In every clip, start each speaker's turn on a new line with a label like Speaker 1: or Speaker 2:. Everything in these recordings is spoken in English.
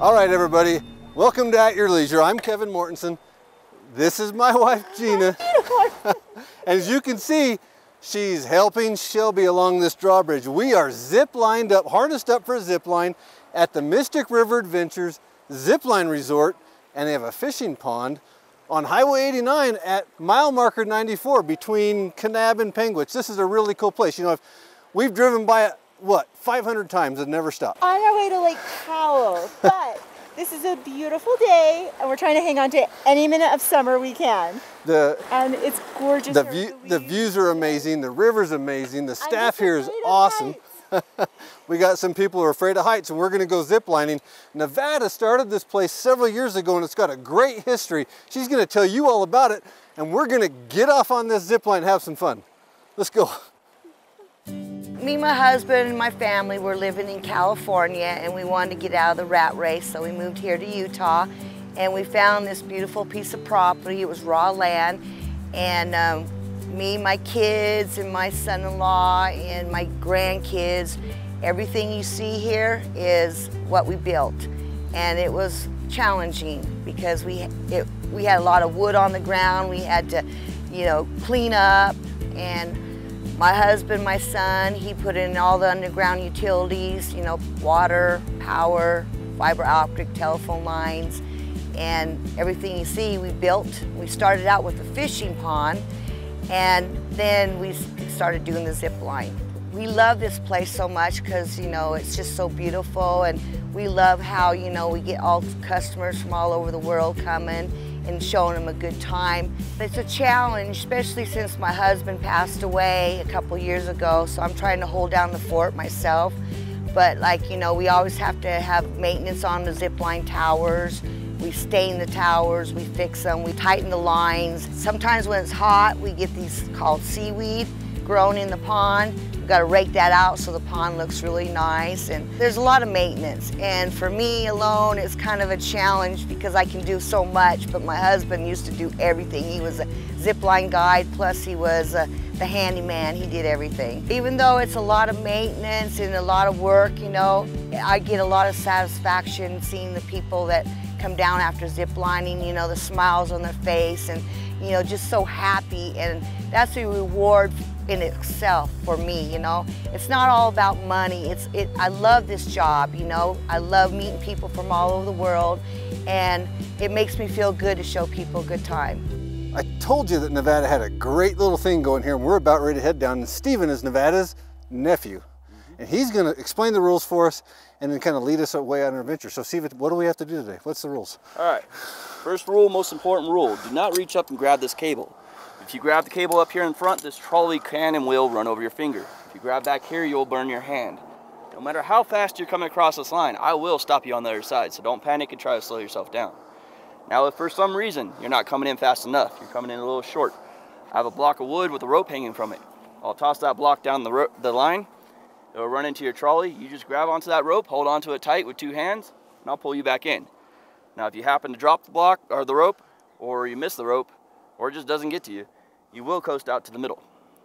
Speaker 1: All right, everybody, welcome to At Your Leisure. I'm Kevin Mortensen. This is my wife, Gina. As you can see, she's helping Shelby along this drawbridge. We are zip-lined up, harnessed up for a zip line at the Mystic River Adventures Zipline Resort, and they have a fishing pond on Highway 89 at mile marker 94 between Kanab and Penguich. This is a really cool place. You know, we've driven by it, what, 500 times and never stopped.
Speaker 2: On our way to Lake Powell, but this is a beautiful day and we're trying to hang on to any minute of summer we can. And it's gorgeous.
Speaker 1: The views are amazing, the river's amazing, the staff here is awesome. We got some people who are afraid of heights, and we're going to go ziplining. Nevada started this place several years ago and it's got a great history. She's going to tell you all about it, and we're going to get off on this zipline and have some fun. Let's go.
Speaker 3: Me, my husband, and my family were living in California, and we wanted to get out of the rat race, so we moved here to Utah, and we found this beautiful piece of property. It was raw land, and me, my kids, and my son-in-law, and my grandkids, everything you see here is what we built. And it was challenging because we had a lot of wood on the ground. We had to, you know, clean up, and my husband, my son, he put in all the underground utilities, you know, water, power, fiber optic telephone lines, and everything you see we built. We started out with a fishing pond, and then we started doing the zip line. We love this place so much because, you know, it's just so beautiful, and we love how, you know, we get all customers from all over the world coming and showing them a good time. It's a challenge, especially since my husband passed away a couple years ago, so I'm trying to hold down the fort myself. But like, you know, we always have to have maintenance on the zip line towers. We stain the towers, we fix them, we tighten the lines. Sometimes when it's hot, we get these called seaweed grown in the pond. We've got to rake that out so the pond looks really nice. And there's a lot of maintenance. And for me alone, it's kind of a challenge because I can do so much, but my husband used to do everything. He was a zipline guide, plus he was the handyman. He did everything. Even though it's a lot of maintenance and a lot of work, you know, I get a lot of satisfaction seeing the people that come down after zip lining, you know, the smiles on their face, and, you know, just so happy. And that's a reward in itself for me, you know. It's not all about money. I love this job, you know. I love meeting people from all over the world, and it makes me feel good to show people a good time.
Speaker 1: I told you that Nevada had a great little thing going here, and we're about ready to head down. And Steven is Nevada's nephew, and he's going to explain the rules for us and then kind of lead us away on our adventure. So Steven, what do we have to do today? What's the rules?
Speaker 4: All right, first rule, most important rule, do not reach up and grab this cable. If you grab the cable up here in front, this trolley can and will run over your finger. If you grab back here, you'll burn your hand. No matter how fast you're coming across this line, I will stop you on the other side, so don't panic and try to slow yourself down. Now, if for some reason you're not coming in fast enough, you're coming in a little short, I have a block of wood with a rope hanging from it. I'll toss that block down the line. It'll run into your trolley. You just grab onto that rope, hold onto it tight with two hands, and I'll pull you back in. Now, if you happen to drop the block or the rope, or you miss the rope, or it just doesn't get to you, you will coast out to the middle.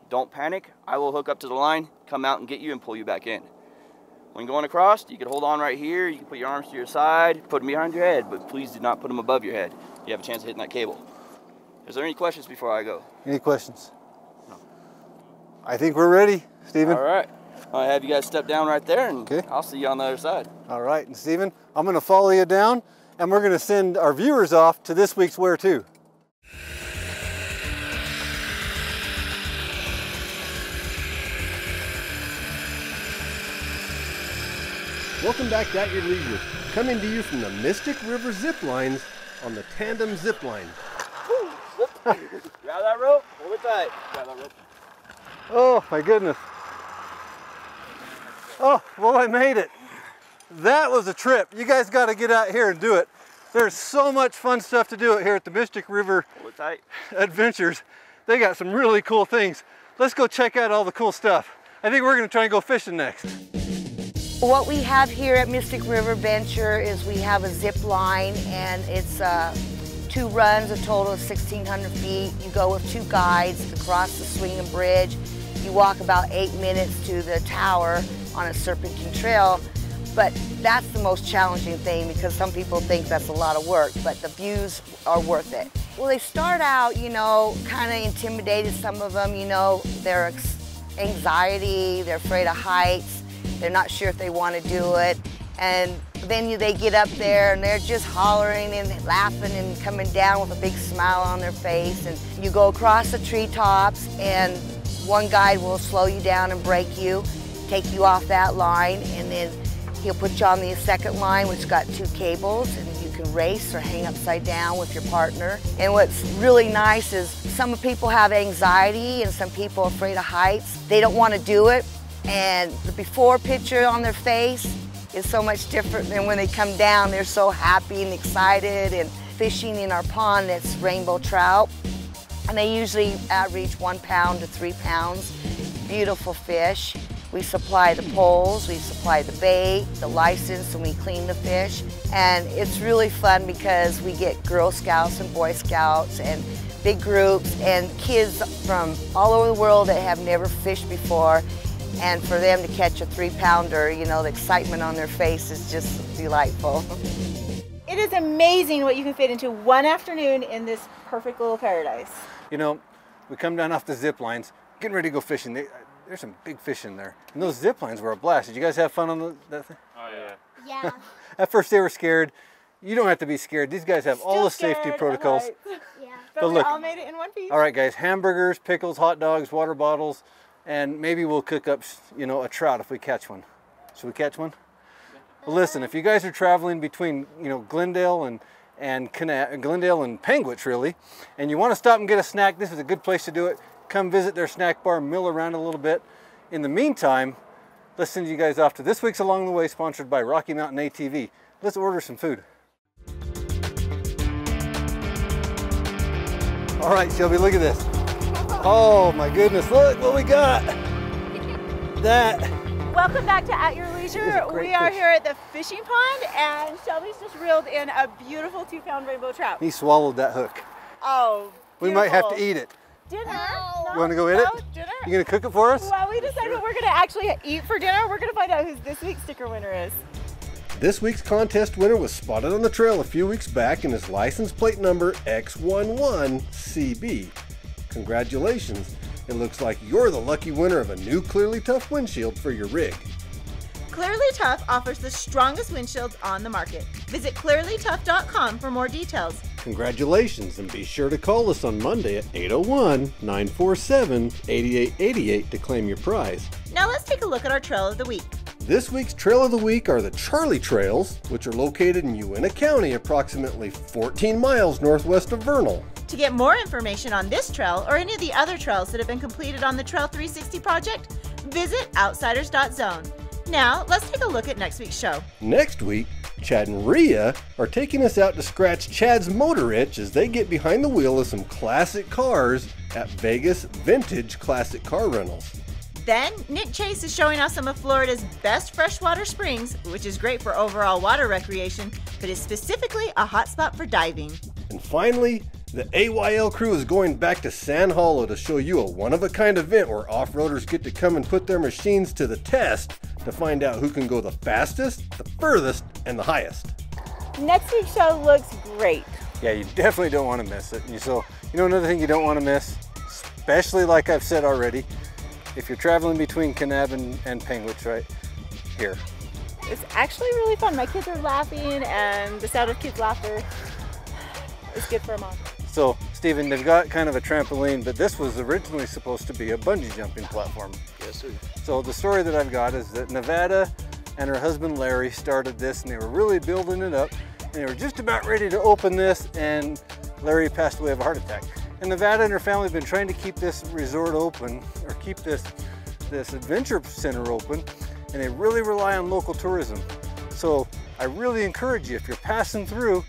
Speaker 4: Don't panic. I will hook up to the line, come out and get you and pull you back in. When going across, you can hold on right here. You can put your arms to your side, put them behind your head, but please do not put them above your head. You have a chance of hitting that cable. Is there any questions before I go?
Speaker 1: Any questions? No. I think we're ready, Steven.
Speaker 4: All right. I'll have you guys step down right there, and okay, I'll see you on the other side.
Speaker 1: All right, and Steven, I'm going to follow you down, and we're going to send our viewers off to this week's Where To. Welcome back to At Your Leisure, coming to you from the Mystic River Zip Lines on the Tandem Zip Line.
Speaker 4: Grab that rope, hold it tight. Grab that rope.
Speaker 1: Oh my goodness. Oh, well, I made it. That was a trip. You guys got to get out here and do it. There's so much fun stuff to do here at the Mystic River Adventures. They got some really cool things. Let's go check out all the cool stuff. I think we're going to try and go fishing next.
Speaker 3: What we have here at Mystic River Venture is we have a zip line, and it's 2 runs, a total of 1,600 feet. You go with 2 guides across the swinging bridge. You walk about 8 minutes to the tower on a serpentine trail. But that's the most challenging thing because some people think that's a lot of work, but the views are worth it. Well, they start out, you know, kind of intimidated, some of them, you know, their anxiety, they're afraid of heights, they're not sure if they want to do it. And then they get up there and they're just hollering and laughing and coming down with a big smile on their face. And you go across the treetops and one guide will slow you down and break you, take you off that line, and then he'll put you on the second line, which got 2 cables, and you can race or hang upside down with your partner. And what's really nice is some people have anxiety and some people are afraid of heights. They don't want to do it, and the before picture on their face is so much different than when they come down. They're so happy and excited and fishing in our pond that's rainbow trout. And they usually average 1 pound to 3 pounds. Beautiful fish. We supply the poles, we supply the bait, the license, and we clean the fish. And it's really fun because we get Girl Scouts and Boy Scouts and big groups and kids from all over the world that have never fished before. And for them to catch a 3-pounder, you know, the excitement on their face is just delightful.
Speaker 2: It is amazing what you can fit into one afternoon in this perfect little paradise.
Speaker 1: You know, we come down off the zip lines, getting ready to go fishing. There's some big fish in there. And those zip lines were a blast. Did you guys have fun on that thing?
Speaker 4: Oh, yeah.
Speaker 5: Yeah.
Speaker 1: At first they were scared. You don't have to be scared. These guys have all the safety protocols.
Speaker 5: Yeah.
Speaker 2: But we
Speaker 1: look,
Speaker 2: all made it in one piece.
Speaker 1: All right, guys, hamburgers, pickles, hot dogs, water bottles, and maybe we'll cook up, you know, a trout if we catch one. Should we catch one? Well, listen, if you guys are traveling between, you know, Glendale and Panguitch, really, and you want to stop and get a snack, this is a good place to do it. Come visit their snack bar, mill around a little bit. In the meantime, let's send you guys off to this week's Along the Way, sponsored by Rocky Mountain ATV. Let's order some food. All right, Shelby, look at this. Oh my goodness, look what we got. That.
Speaker 2: Welcome back to At Your Leisure. We are here at the fishing pond and Shelby's just reeled in a beautiful 2-pound rainbow trout.
Speaker 1: He swallowed that hook.
Speaker 2: Oh, beautiful.
Speaker 1: We might have to eat it.
Speaker 2: Dinner?
Speaker 5: No.
Speaker 1: You want to go eat it?
Speaker 2: Dinner?
Speaker 1: You gonna cook it for us?
Speaker 2: Well, we decided what we're gonna actually eat for dinner. We're gonna find out who this week's sticker winner is.
Speaker 1: This week's contest winner was spotted on the trail a few weeks back and is license plate number X11CB. Congratulations. It looks like you're the lucky winner of a new Clearly Tough windshield for your rig.
Speaker 2: Clearly Tough offers the strongest windshields on the market. Visit clearlytough.com for more details.
Speaker 1: Congratulations, and be sure to call us on Monday at 801-947-8888 to claim your prize.
Speaker 2: Now let's take a look at our trail of the week.
Speaker 1: This week's Trail of the Week are the Charlie Trails, which are located in Uintah County, approximately 14 miles northwest of Vernal.
Speaker 2: To get more information on this trail or any of the other trails that have been completed on the Trail 360 project, visit outsiders.zone. Now, let's take a look at next week's show.
Speaker 1: Next week, Chad and Ria are taking us out to scratch Chad's motor itch as they get behind the wheel of some classic cars at Vegas Vintage Classic Car Rentals.
Speaker 2: Then, Nick Chase is showing us some of Florida's best freshwater springs, which is great for overall water recreation, but is specifically a hotspot for diving.
Speaker 1: And finally, the AYL crew is going back to San Hollow to show you a one-of-a-kind event where off-roaders get to come and put their machines to the test to find out who can go the fastest, the furthest, and the highest.
Speaker 2: Next week's show looks great.
Speaker 1: Yeah, you definitely don't want to miss it. So, you know another thing you don't want to miss, especially like I've said already, if you're traveling between Kanab and Panguitch, right here.
Speaker 2: It's actually really fun. My kids are laughing, and the sound of kids' laughter is good for a mom.
Speaker 1: So, Stephen, they've got kind of a trampoline, but this was originally supposed to be a bungee jumping platform.
Speaker 4: Yes, sir.
Speaker 1: So the story that I've got is that Nevada and her husband Larry started this, and they were really building it up, and they were just about ready to open this, and Larry passed away of a heart attack. And Nevada and her family have been trying to keep this resort open, or keep this adventure center open, and they really rely on local tourism. So I really encourage you, if you're passing through,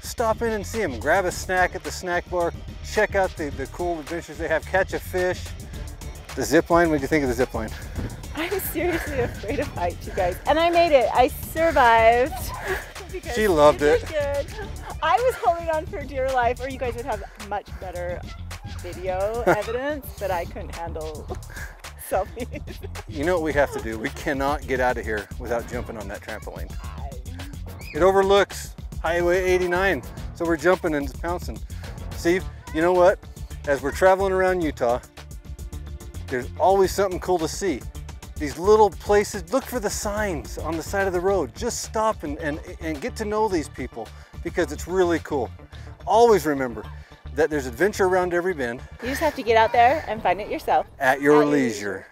Speaker 1: stop in and see them. Grab a snack at the snack bar, check out the cool adventures they have, catch a fish. The zip line, what did you think of the zip line?
Speaker 2: I was seriously afraid of heights, you guys, and I made it. I survived.
Speaker 1: She loved it.
Speaker 2: Good. I was holding on for dear life, or you guys would have much better video evidence, but I couldn't handle selfies.
Speaker 1: You know what we have to do? We cannot get out of here without jumping on that trampoline. It overlooks Highway 89, so we're jumping and pouncing. Steve, you know what? As we're traveling around Utah, there's always something cool to see. These little places, look for the signs on the side of the road. Just stop and get to know these people because it's really cool. Always remember that there's adventure around every bend.
Speaker 2: You just have to get out there and find it yourself.
Speaker 1: At your leisure.